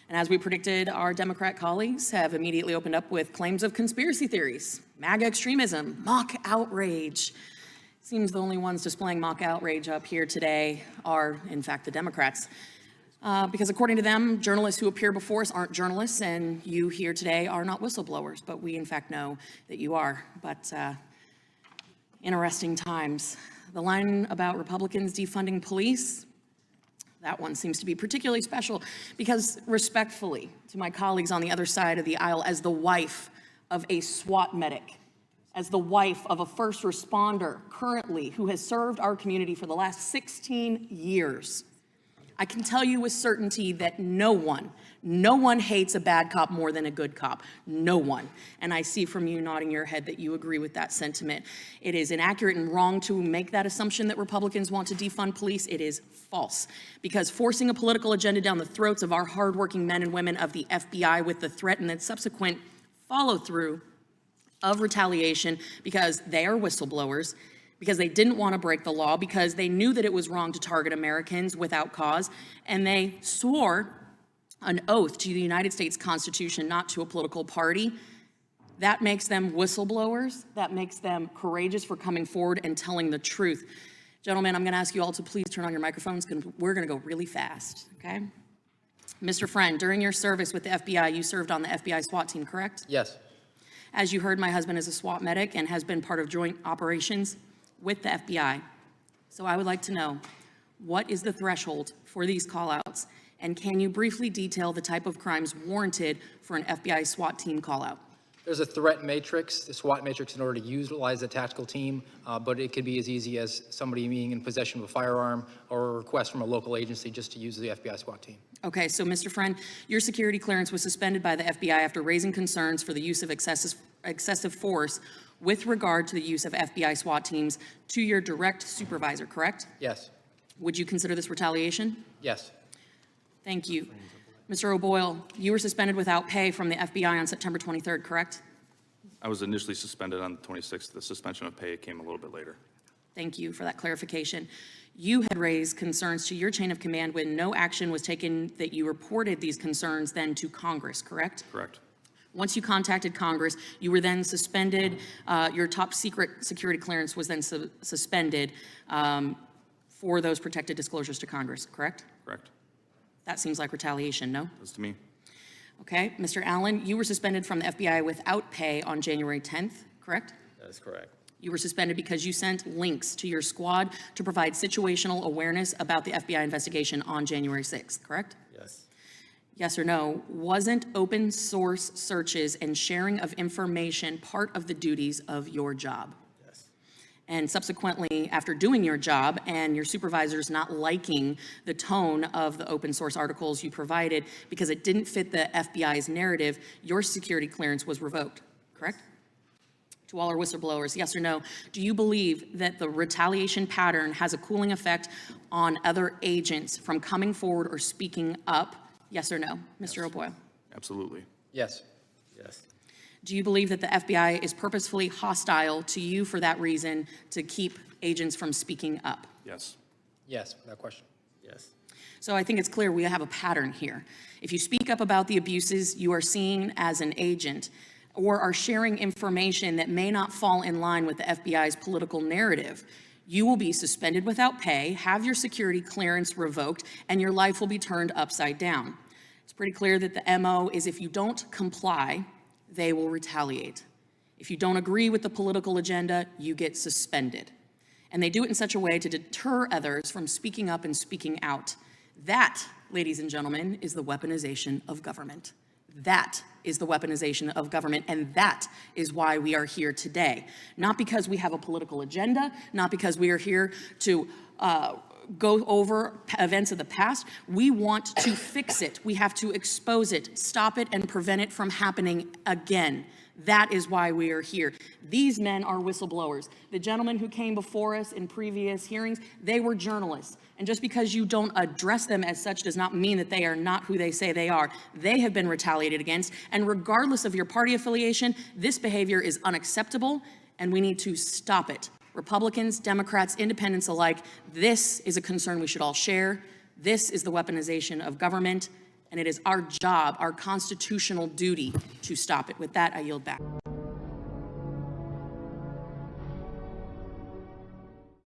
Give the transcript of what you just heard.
And as we predicted, our Democrat colleagues have immediately opened up with claims of conspiracy theories, MAGA extremism, mock outrage. Seems the only ones displaying mock outrage up here today are, in fact, the Democrats. Because according to them, journalists who appear before us aren't journalists, and you here today are not whistleblowers, but we in fact know that you are. But interesting times. The line about Republicans defunding police, that one seems to be particularly special because, respectfully to my colleagues on the other side of the aisle, as the wife of a SWAT medic, as the wife of a first responder currently who has served our community for the last 16 years, I can tell you with certainty that no one hates a bad cop more than a good cop. No one. And I see from you nodding your head that you agree with that sentiment. It is inaccurate and wrong to make that assumption that Republicans want to defund police. It is false. Because forcing a political agenda down the throats of our hardworking men and women of the FBI with the threat and then subsequent follow through of retaliation because they are whistleblowers, because they didn't want to break the law, because they knew that it was wrong to target Americans without cause, and they swore an oath to the United States Constitution, not to a political party. That makes them whistleblowers. That makes them courageous for coming forward and telling the truth. Gentlemen, I'm going to ask you all to please turn on your microphones because we're going to go really fast, okay? Mr. Friend, during your service with the FBI, you served on the FBI SWAT team, correct? Yes. As you heard, my husband is a SWAT medic and has been part of joint operations with the FBI. So I would like to know, what is the threshold for these call-outs? And can you briefly detail the type of crimes warranted for an FBI SWAT team call-out? There's a threat matrix, the SWAT matrix, in order to utilize the tactical team, but it could be as easy as somebody being in possession of a firearm or a request from a local agency just to use the FBI SWAT team. Okay, so Mr. Friend, your security clearance was suspended by the FBI after raising concerns for the use of excessive force with regard to the use of FBI SWAT teams to your direct supervisor, correct? Yes. Would you consider this retaliation? Yes. Thank you. Mr. O'Boyle, you were suspended without pay from the FBI on September 23rd, correct? I was initially suspended on the 26th. The suspension of pay came a little bit later. Thank you for that clarification. You had raised concerns to your chain of command when no action was taken, that you reported these concerns then to Congress, correct? Correct. Once you contacted Congress, you were then suspended. Your top secret security clearance was then suspended for those protected disclosures to Congress, correct? Correct. That seems like retaliation, no? That's to me. Okay. Mr. Allen, you were suspended from the FBI without pay on January 10th, correct? That is correct. You were suspended because you sent links to your squad to provide situational awareness about the FBI investigation on January 6th, correct? Yes. Yes or no? Wasn't open source searches and sharing of information part of the duties of your job? Yes. And subsequently, after doing your job and your supervisors not liking the tone of the open source articles you provided because it didn't fit the FBI's narrative, your security clearance was revoked, correct? To all our whistleblowers, yes or no, do you believe that the retaliation pattern has a cooling effect on other agents from coming forward or speaking up? Yes or no, Mr. O'Boyle? Absolutely. Yes. Yes. Do you believe that the FBI is purposefully hostile to you for that reason, to keep agents from speaking up? Yes. Yes, without question. Yes. So I think it's clear we have a pattern here. If you speak up about the abuses you are seen as an agent, or are sharing information that may not fall in line with the FBI's political narrative, you will be suspended without pay, have your security clearance revoked, and your life will be turned upside down. It's pretty clear that the MO is if you don't comply, they will retaliate. If you don't agree with the political agenda, you get suspended. And they do it in such a way to deter others from speaking up and speaking out. That, ladies and gentlemen, is the weaponization of government. That is the weaponization of government, and that is why we are here today. Not because we have a political agenda, not because we are here to go over events of the past. We want to fix it. We have to expose it, stop it, and prevent it from happening again. That is why we are here. These men are whistleblowers. The gentlemen who came before us in previous hearings, they were journalists. And just because you don't address them as such does not mean that they are not who they say they are. They have been retaliated against. And regardless of your party affiliation, this behavior is unacceptable, and we need to stop it. Republicans, Democrats, independents alike, this is a concern we should all share. This is the weaponization of government, And it is our job, our constitutional duty to stop it. With that, I yield back.